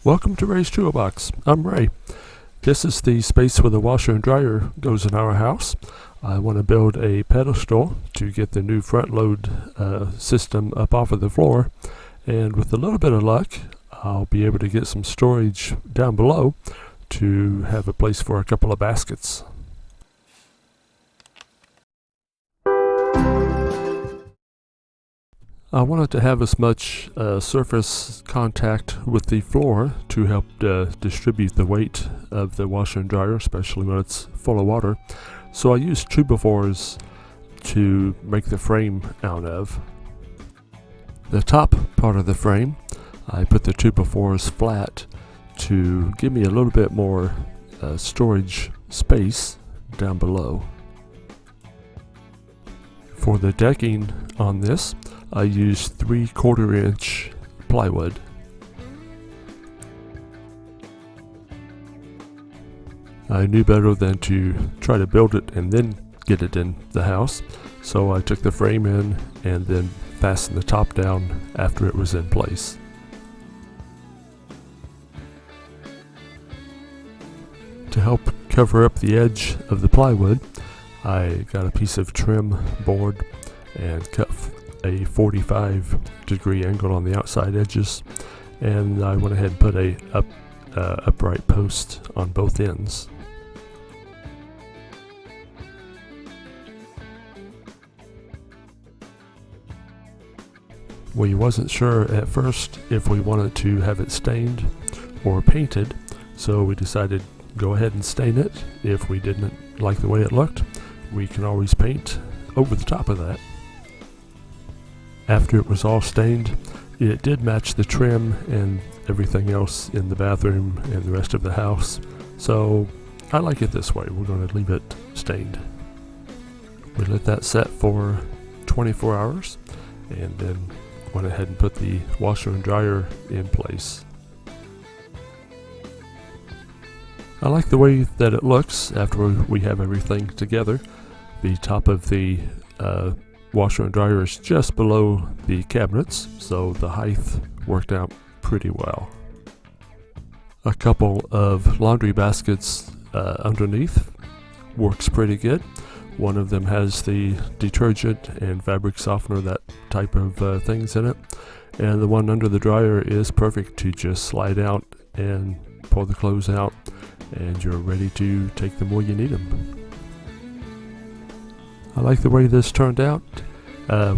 Welcome to Ray's Toolbox. I'm Ray. This is the space where the washer and dryer goes in our house. I want to build a pedestal to get the new front load system up off of the floor, and with a little bit of luck I'll be able to get some storage down below to have a place for a couple of baskets. I wanted to have as much surface contact with the floor to help distribute the weight of the washer and dryer, especially when it's full of water. So I used 2x4s to make the frame out of. The top part of the frame, I put the 2x4s flat to give me a little bit more storage space down below. For the decking on this, I used 3/4 inch plywood. I knew better than to try to build it and then get it in the house, so I took the frame in and then fastened the top down after it was in place. To help cover up the edge of the plywood, I got a piece of trim board and cut a 45-degree angle on the outside edges, and I went ahead and put a upright post on both ends. We wasn't sure at first if we wanted to have it stained or painted, so we decided go ahead and stain it. If we didn't like the way it looked, we can always paint over the top of that. After it was all stained, it did match the trim and everything else in the bathroom and the rest of the house, so I like it this way. We're going to leave it stained. We let that set for 24 hours and then went ahead and put the washer and dryer in place. I like the way that it looks after we have everything together. The top of the washer and dryer is just below the cabinets, so the height worked out pretty well. A couple of laundry baskets underneath works pretty good. One of them has the detergent and fabric softener, that type of things in it, and the one under the dryer is perfect to just slide out and pull the clothes out, and you're ready to take them where you need them. I like the way this turned out.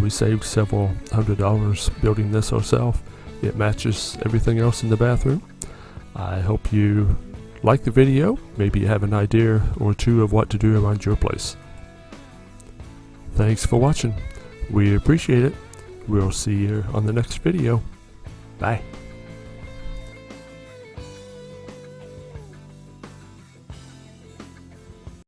We saved several $100s building this ourselves. It matches everything else in the bathroom. I hope you like the video. Maybe you have an idea or two of what to do around your place. Thanks for watching. We appreciate it. We'll see you on the next video. Bye.